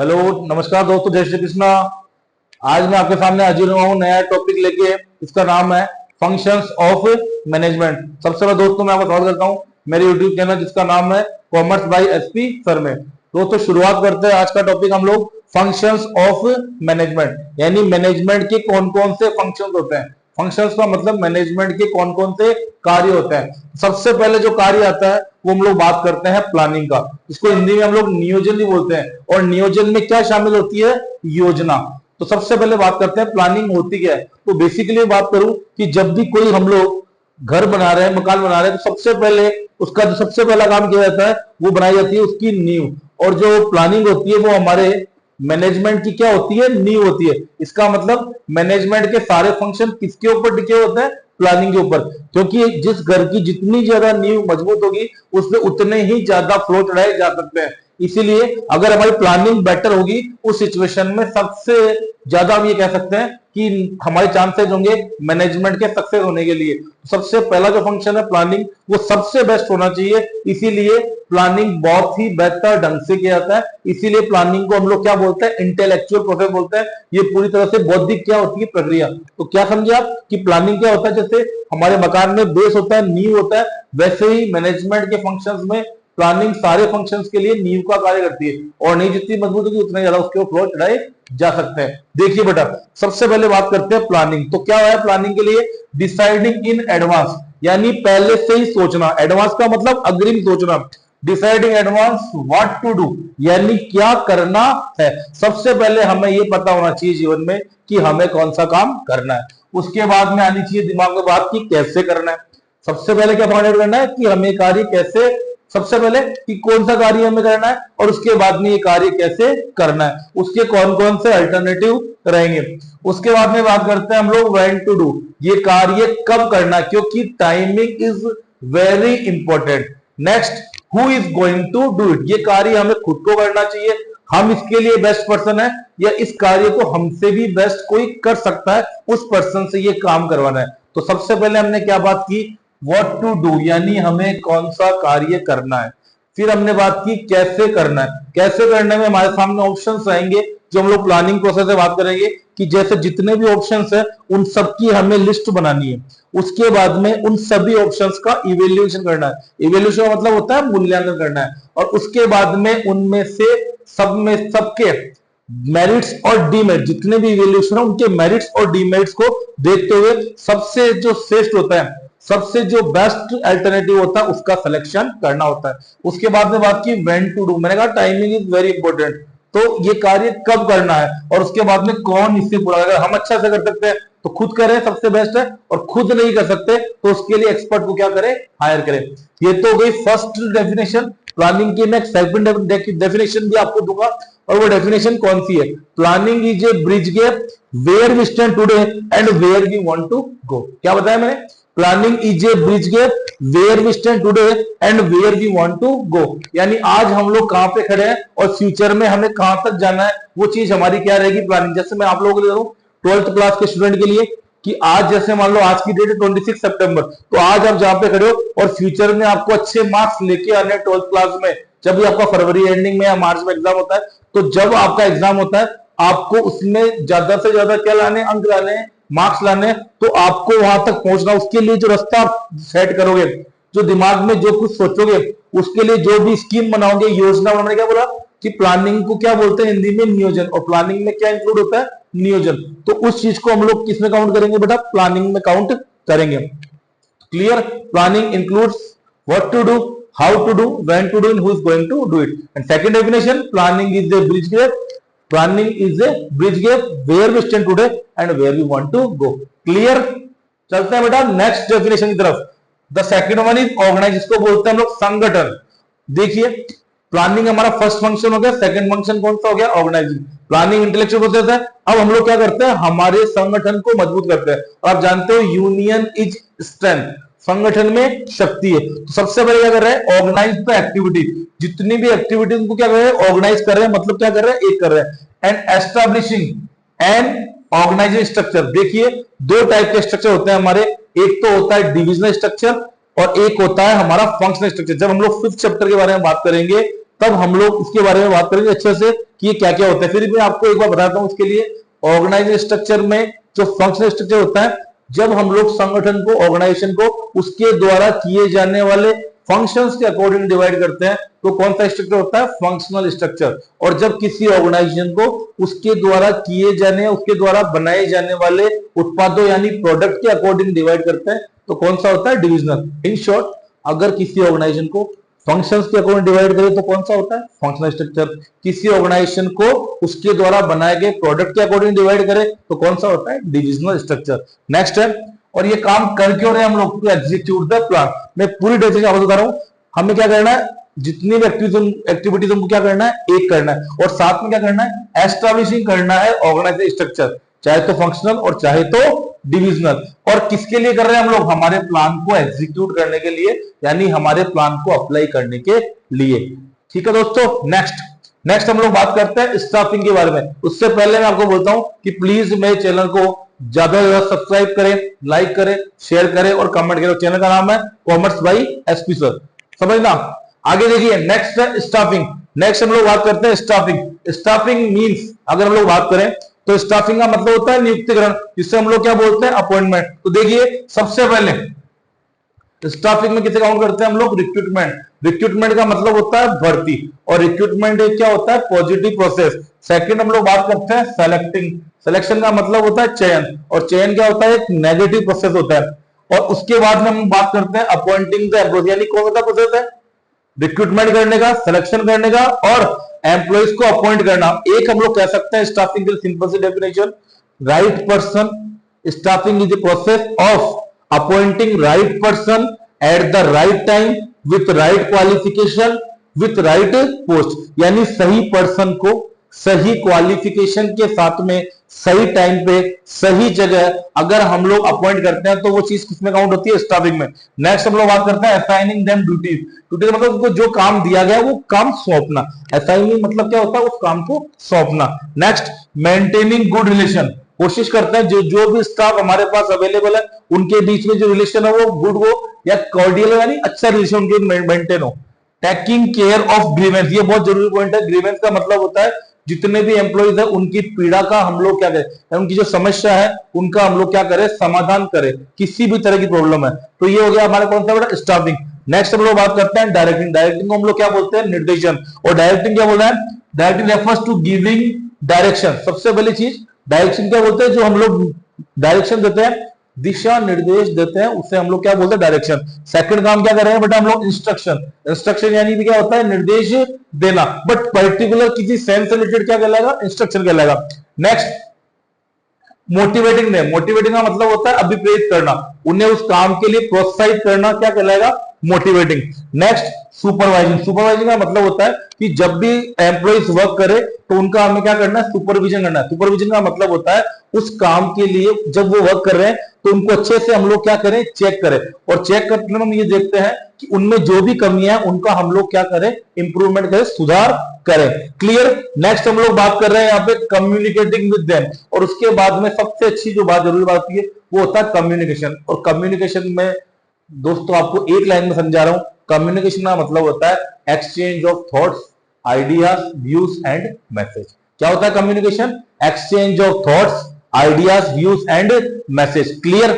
Hello, नमस्कार दोस्तों, जय श्री कृष्णा। आज मैं आपके सामने हाजिर हुआ हूँ नया टॉपिक लेके। इसका नाम है फंक्शंस ऑफ मैनेजमेंट। सबसे पहले दोस्तों मैं आपका स्वागत करता हूँ मेरे यूट्यूब चैनल जिसका नाम है कॉमर्स बाय एसपी सर में। दोस्तों शुरुआत करते हैं आज का टॉपिक हम लोग फंक्शंस ऑफ मैनेजमेंट, यानी मैनेजमेंट के कौन कौन से फंक्शंस होते हैं। फंक्शंस का मतलब मैनेजमेंट के कौन कौन से कार्य होते हैं। सबसे पहले जो कार्य आता है वो हम लोग बात करते हैं प्लानिंग का, इसको हिंदी में हम लोग नियोजन भी बोलते हैं। और नियोजन में क्या शामिल होती है? योजना। तो सबसे पहले बात करते हैं प्लानिंग होती क्या है। तो बेसिकली बात करूं कि जब भी कोई हम लोग घर बना रहे हैं, मकान बना रहे हैं, तो सबसे पहले उसका जो सबसे पहला काम किया जाता है वो बनाई जाती है उसकी नींव। और जो प्लानिंग होती है वो हमारे मैनेजमेंट की क्या होती है? नींव होती है। इसका मतलब मैनेजमेंट के सारे फंक्शन किसके ऊपर टिके होते हैं? प्लानिंग के ऊपर। क्योंकि जिस घर की जितनी ज्यादा नींव मजबूत होगी उसमें उतने ही ज्यादा फ्लो चढ़ाए जा सकते हैं। इसीलिए अगर हमारी प्लानिंग बेटर होगी उस सिचुएशन में सबसे ज्यादा हम ये कह सकते हैं कि हमारे चांसेस होंगे मैनेजमेंट के सक्सेस होने के लिए। सबसे पहला जो फंक्शन है प्लानिंग, वो सबसे बेस्ट होना चाहिए। इसीलिए प्लानिंग बहुत ही बेहतर ढंग से किया जाता है। इसीलिए प्लानिंग को हम लोग क्या बोलते हैं? इंटेलेक्चुअल प्रोसेस बोलते हैं। ये पूरी तरह से बौद्धिक क्या होती है? प्रक्रिया। तो क्या समझे आप कि प्लानिंग क्या होता है? जैसे हमारे मकान में बेस होता है, नींव होता है, वैसे ही मैनेजमेंट के फंक्शंस में प्लानिंग सारे फंक्शंस के लिए नींव का कार्य करती है। और नींव जितनी मजबूत होगी उतना ज्यादा उसके ऊपर फ्लो चढ़ाए जा सकते हैं। देखिए बेटा, सबसे पहले बात करते हैं प्लानिंग। तो क्या है प्लानिंग के लिए? डिसाइडिंग इन एडवांस, यानी पहले से ही सोचना। एडवांस का मतलब अग्रिम सोचना। Deciding advance what to do, यानी क्या करना है। सबसे पहले हमें यह पता होना चाहिए जीवन में कि हमें कौन सा काम करना है। उसके बाद में आनी चाहिए दिमाग में बात की कैसे करना है। सबसे पहले क्या फाइंड आउट करना है कि हमें कार्य कैसे, सबसे पहले कि कौन सा कार्य हमें करना है और उसके बाद में ये कार्य कैसे करना है, उसके कौन कौन से अल्टरनेटिव रहेंगे। उसके बाद में बात करते हैं हम लोग व्हेन टू डू, ये कार्य कब करना है, क्योंकि timing is very important. Next, who is going to do it, ये कार्य हमें खुद को करना चाहिए, हम इसके लिए बेस्ट पर्सन है, या इस कार्य को हमसे भी बेस्ट कोई कर सकता है, उस पर्सन से ये काम करवाना है। तो सबसे पहले हमने क्या बात की? व्हाट टू डू, यानी हमें कौन सा कार्य करना है। फिर हमने बात की कैसे करना है। कैसे करने में हमारे सामने ऑप्शंस आएंगे जो हम लोग प्लानिंग प्रोसेस से बात करेंगे कि जैसे जितने भी ऑप्शंस है उन सबकी हमें लिस्ट बनानी है। उसके बाद में उन सभी ऑप्शंस का इवेल्युएशन करना है। इवेल्युएशन का मतलब होता है मूल्यांकन करना है। और उसके बाद में उनमें से सबके मेरिट्स और डीमेरिट, जितने भी इवेल्युएशन है उनके मेरिट्स और डीमेरिट्स को देखते हुए सबसे जो श्रेष्ठ होता है, सबसे जो बेस्ट अल्टरनेटिव होता है उसका सिलेक्शन करना होता है। उसके बाद में बात की व्हेन टू डू, मैंने कहा टाइमिंग इज वेरी इंपॉर्टेंट। तो ये कार्य कब करना है और उसके बाद में कौन इससे पूरा, अगर हम अच्छा से कर सकते हैं तो खुद करें, सबसे बेस्ट है। और खुद नहीं कर सकते तो उसके लिए एक्सपर्ट को क्या करें? हायर करें। ये तो गई फर्स्ट डेफिनेशन प्लानिंग की। मैं सेकंड डेफिनेशन भी आपको दूंगा, और वो डेफिनेशन कौन सी है? Planning is a bridge gap where we stand today and where we want to go. क्या बताया मैंने? Planning is a bridge gap where we stand today and where we want to go, यानी आज हम लोग कहां पे खड़े हैं और फ्यूचर में हमें कहां तक जाना है, वो चीज हमारी क्या रहेगी? प्लानिंग। जैसे मैं आप लोगों के लिए 12th क्लास के स्टूडेंट के लिए कि आज जैसे मान लो आज की डेट है 26 सितंबर, तो आज आप जहां पे खड़े हो और फ्यूचर में आपको अच्छे मार्क्स लेके आने 12th क्लास में, जब भी आपका फरवरी एंडिंग में या मार्च में एग्जाम होता है, तो जब आपका एग्जाम होता है आपको उसमें ज्यादा से ज्यादा क्या लाने? अंक लाने, मार्क्स लाने। तो आपको वहां तक पहुंचना, उसके लिए जो रास्ता आप सेट करोगे, जो दिमाग में जो कुछ सोचोगे, उसके लिए जो भी स्कीम बनाओगे, योजना बनाने, क्या बोला कि प्लानिंग को क्या बोलते हैं हिंदी में? नियोजन। और प्लानिंग में क्या इंक्लूड होता है? नियोजन। तो उस चीज को हम लोग किसमें काउंट करेंगे बेटा? प्लानिंग में काउंट करेंगे। Clear? Planning includes what to do, how to do, when to do and who is going to do it. And second definition, planning is a bridge gap, planning is a bridge gap where we stand today and where we want to go. Clear? चलते हैं बेटा next definition की तरफ। The second one is organise, जिसको बोलते हैं हम लोग संगठन। देखिए, प्लानिंग हमारा फर्स्ट फंक्शन हो गया, सेकंड फंक्शन कौन सा हो गया? ऑर्गेनाइजिंग। प्लानिंग इंटेलेक्चुअल प्रोसेस है। अब हम लोग क्या करते हैं? हमारे संगठन को मजबूत करते हैं। और आप जानते हो यूनियन इज स्ट्रेंथ, संगठन में शक्ति है। तो सबसे पहले क्या कर रहे हैं? ऑर्गेनाइज द एक्टिविटी, जितनी भी एक्टिविटी उनको क्या कर रहे हैं? ऑर्गेनाइज कर रहे हैं। मतलब क्या कर रहे हैं? एक कर रहे हैं। And establishing and organising structure. देखिए, दो टाइप के स्ट्रक्चर होते हैं हमारे, एक तो होता है डिविजनल स्ट्रक्चर और एक होता है हमारा फंक्शनल स्ट्रक्चर। जब हम लोग 5th चैप्टर के बारे में बात करेंगे तब हम लोग इसके बारे में बात करेंगे अच्छे से कि ये क्या क्या होता है। फिर मैं आपको एक बार बताता हूं उसके लिए। ऑर्गेनाइजेशन स्ट्रक्चर में जो फंक्शनल स्ट्रक्चर होता है, जब हम लोग संगठन को, ऑर्गेनाइजेशन को उसके द्वारा किए जाने वाले फंक्शंस के अकॉर्डिंग डिवाइड करते हैं, तो कौन सा स्ट्रक्चर होता है? Functional structure. और जब किसी ऑर्गेनाइजेशन को उसके द्वारा किए जाने, उसके द्वारा बनाए जाने वाले उत्पादों यानी प्रोडक्ट के अकॉर्डिंग डिवाइड करते हैं, तो कौन सा होता है? डिविजनल। इन शॉर्ट, अगर किसी ऑर्गेनाइजेशन को फंक्शंस के अकॉर्डिंग डिवाइड करें तो कौन सा होता है? Functional structure. किसी ऑर्गेनाइजेशन को उसके द्वारा बनाए गए प्रोडक्ट के अकॉर्डिंग डिवाइड करें तो कौन सा होता है? Divisional structure. नेक्स्ट है, और ये काम कर क्यों रहे हम लोग? To execute the plan. मैं पूरी डिटेल आपको बता रहा हूं। हमें क्या करना है? जितनी भी एक्टिविटीज हमको क्या करना है? एक करना है, और साथ में क्या करना है? एस्टैब्लिशिंग करना है ऑर्गेनाइजेशन स्ट्रक्चर, चाहे तो फंक्शनल और चाहे तो डिविजनल। और किसके लिए कर रहे हैं हम लोग? हमारे प्लान को एग्जीक्यूट करने के लिए, यानी हमारे प्लान को अप्लाई करने के लिए। ठीक है दोस्तों, नेक्स्ट हम लोग बात करते हैं स्टाफिंग के बारे में। उससे पहले मैं आपको बोलता हूं कि प्लीज मेरे चैनल को ज्यादा से ज्यादा सब्सक्राइब करें, लाइक करें, शेयर करें और कमेंट करें। चैनल का नाम है कॉमर्स बाई एसपी सर, समझना। आगे देखिए, नेक्स्ट है स्टाफिंग। नेक्स्ट हम लोग बात करते हैं स्टाफिंग। स्टाफिंग मींस, अगर हम लोग बात करें तो स्टाफिंग का मतलब होता है नियुक्तिकरण, जिससे हम लोग क्या बोलते हैं? अपॉइंटमेंट। तो देखिए, सबसे पहले स्टाफिंग में किसे काउंट करते हैं हम लोग? रिक्रूटमेंट। रिक्रूटमेंट का मतलब होता है भर्ती, और रिक्रूटमेंट क्या होता है? Positive process. सेकंड हम लोग बात करते हैं सेलेक्टिंग। सिलेक्शन का मतलब होता है चयन, और चयन क्या होता है? एक नेगेटिव प्रोसेस होता है। और उसके बाद में हम बात करते हैं अपॉइंटिंग द एम्प्लॉय, यानी कौन सा प्रोसेस है? रिक्रूटमेंट करने का, सिलेक्शन करने का और एम्प्लॉइज को अपॉइंट करना। एक हम लोग कह सकते हैं स्टाफिंग के सिंपल सी definition, right person. Staffing is the process of appointing right person at the right time with right qualification with right post, यानी सही पर्सन को सही क्वालिफिकेशन के साथ में सही टाइम पे सही जगह अगर हम लोग अपॉइंट करते हैं तो वो चीज किसमें काउंट होती है? स्टाफिंग में। नेक्स्ट हम लोग बात करते हैं असाइनिंग देम ड्यूटीज। ड्यूटीज मतलब उनको जो काम दिया गया वो काम सौंपना। असाइनिंग मतलब क्या होता है? उस काम को सौंपना। Next, maintaining good relation. कोशिश करते हैं जो भी स्टाफ हमारे पास अवेलेबल है उनके बीच में जो रिलेशन है वो गुड हो या कॉर्डियल, यानी अच्छा रिलेशन उनके मेंटेन हो। टेकिंग केयर ऑफ ग्रीवेंस, ये बहुत जरूरी पॉइंट है। ग्रीवेंस का मतलब होता है जितने भी एम्प्लॉइज है उनकी पीड़ा का हम लोग क्या करें, उनकी जो समस्या है उनका हम लोग क्या करें? समाधान करें, किसी भी तरह की प्रॉब्लम है। तो ये हो गया हमारा कौन सा बेटा? स्टाफिंग। नेक्स्ट हम लोग बात करते हैं डायरेक्टिंग। डायरेक्टिंग को हम लोग क्या बोलते हैं? निर्देशन। और डायरेक्टिंग क्या बोल रहा है? Directing refers to giving direction. सबसे पहली चीज डायरेक्शन क्या बोलते हैं? जो हम लोग डायरेक्शन देते हैं, दिशा निर्देश देते हैं, उसे हम लोग क्या बोलते हैं? डायरेक्शन। सेकंड काम क्या कर रहे हैं बेटा हम लोग? इंस्ट्रक्शन। इंस्ट्रक्शन यानी भी क्या होता है? निर्देश देना, बट पर्टिकुलर किसी सेंस से रिलेटेड क्या कहलाएगा? इंस्ट्रक्शन कहलाएगा। नेक्स्ट, मोटिवेटिंग ने, मोटिवेटिंग का मतलब होता है अभिप्रेरित करना, उन्हें उस काम के लिए प्रोत्साहित करना, क्या कहलाएगा? मोटिवेटिंग। Next, supervising. सुपरवाइजिंग का मतलब होता है कि जब भी एम्प्लॉइज वर्क करे तो उनका हमें क्या करना है? सुपरविजन करना है। सुपरविजन का मतलब होता है उस काम के लिए जब वो वर्क कर रहे हैं तो उनको अच्छे से हम लोग क्या करें? चेक करें, और चेक करने में हम ये देखते हैं कि उनमें जो भी कमियां हैं उनका हम लोग क्या करें? इंप्रूवमेंट करें, सुधार करें। क्लियर। नेक्स्ट हम लोग बात कर रहे हैं यहाँ पे कम्युनिकेटिंग विद देम, और उसके बाद में सबसे अच्छी जो बात जरूरी बात होती है वो होता है कम्युनिकेशन। और कम्युनिकेशन में दोस्तों आपको एक लाइन में समझा रहा हूं। कम्युनिकेशन का मतलब होता है exchange of thoughts, ideas, views and message. क्या होता है communication? Exchange of thoughts, ideas, views and message. Clear.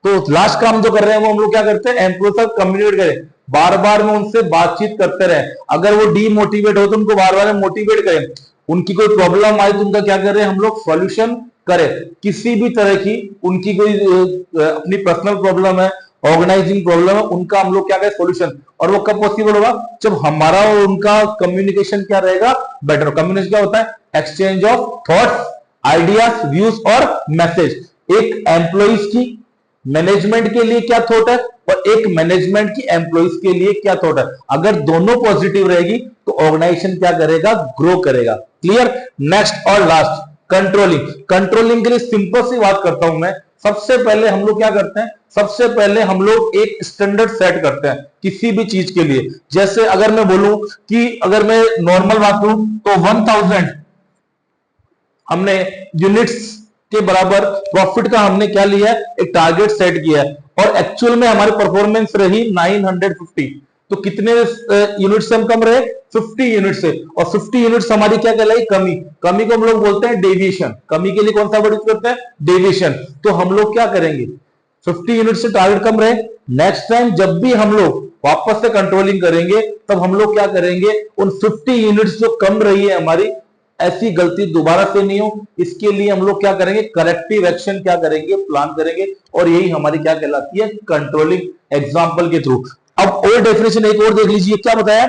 तो लास्ट काम जो कर रहे हैं वो हम लोग क्या करते हैं? एम्प्लॉय तक कम्युनिकेट करें, बार बार में उनसे बातचीत करते रहे। अगर वो डीमोटिवेट हो तो उनको बार बार मोटिवेट करें। उनकी कोई प्रॉब्लम आई तो उनका क्या करें हम लोग? सॉल्यूशन करें। किसी भी तरह की उनकी कोई अपनी पर्सनल प्रॉब्लम है, ऑर्गेनाइजिंग प्रॉब्लम है, उनका हम लोग क्या करें? सॉल्यूशन। और वो कब पॉसिबल होगा? जब हमारा और उनका कम्युनिकेशन क्या रहेगा? बेटर। कम्युनिकेशन क्या होता है? Exchange of thoughts, ideas, views और मैसेज। एक एम्प्लॉइज की मैनेजमेंट के लिए क्या थॉट है और एक मैनेजमेंट की एम्प्लॉइज के लिए क्या थॉट है। अगर दोनों पॉजिटिव रहेगी तो ऑर्गेनाइजेशन क्या करेगा? ग्रो करेगा। क्लियर। नेक्स्ट और लास्ट, कंट्रोलिंग। कंट्रोलिंग के लिए सिंपल सी बात करता हूं मैं। सबसे पहले हम लोग क्या करते हैं? सबसे पहले हम लोग एक स्टैंडर्ड सेट करते हैं किसी भी चीज के लिए। जैसे अगर मैं बोलूं कि अगर मैं नॉर्मल बात करूं तो 1000 हमने यूनिट्स के बराबर प्रॉफिट का हमने क्या लिया है? एक टारगेट सेट किया है, और एक्चुअल में हमारी परफॉर्मेंस रही 950। तो कितने यूनिट से हम कम रहे? 50 यूनिट से। और 50 यूनिट्स हमारी क्या कहलाई? कमी। कमी को हम लोग बोलते हैं डेविएशन। कमी के लिए कौन सा वर्ड यूज करते हैं? डेविएशन। तो हम लोग क्या करेंगे? 50 यूनिट से टारगेट कम रहे, नेक्स्ट टाइम जब भी हम लोग वापस से कंट्रोलिंग करेंगे तब हम लोग क्या करेंगे? उन 50 यूनिट्स जो कम रही है हमारी, ऐसी गलती दोबारा से नहीं हो, इसके लिए हम लोग क्या करेंगे? करेक्टिव एक्शन क्या करेंगे? प्लान करेंगे। और यही हमारी क्या कहलाती है? कंट्रोलिंग। एग्जाम्पल के थ्रू। अब और डेफिनेशन एक और देख लीजिए, क्या बताया?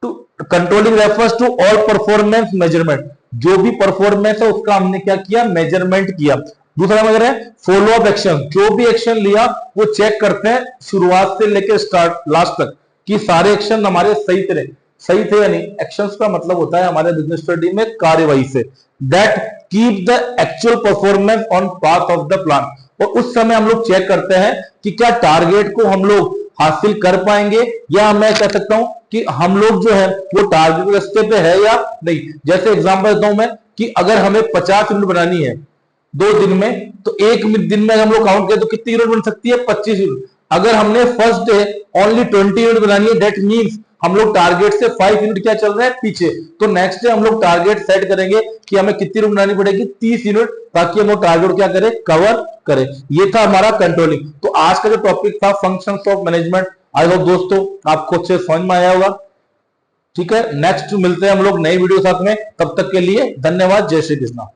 To controlling refers to all performance measurement. जो भी परफॉर्मेंस है उसका हमने क्या किया? मेजरमेंट किया। दूसरा नंबर है फॉलो अप एक्शन। जो भी एक्शन लिया वो चेक करते हैं शुरुआत से लेकर स्टार्ट लास्ट तक कि सारे एक्शन हमारे सही थे या नहीं। एक्शंस का मतलब होता है हमारे बिजनेस स्टडी में कार्यवाही से। That keep the actual performance on path of the plan. और उस समय हम लोग चेक करते हैं कि क्या टारगेट को हम लोग हासिल कर पाएंगे, या मैं कह सकता हूं कि हम लोग जो है वो टारगेट के रास्ते पे है या नहीं। जैसे एग्जांपल देता हूं मैं कि अगर हमें 50 यूनिट बनानी है 2 दिन में, तो एक दिन में हम लोग काउंट करें तो कितनी यूनिट बन सकती है? 25 यूनिट। अगर हमने फर्स्ट डे ओनली 20 यूनिट बनानी है, दैट मींस हम लोग टारगेट से 5 यूनिट क्या चल रहा है? पीछे। तो नेक्स्ट डे हम लोग टारगेट सेट करेंगे कि हमें कितनी यूनिट बनानी पड़ेगी? 30 यूनिट, ताकि हम वो टारगेट क्या करें? कवर करें। ये था हमारा कंट्रोलिंग। तो आज का जो टॉपिक था functions of management, I hope दोस्तों आपको अच्छे समझ में आया होगा। ठीक है, नेक्स्ट मिलते हैं हम लोग नई वीडियो साथ में। तब तक के लिए धन्यवाद। जय श्री कृष्णा।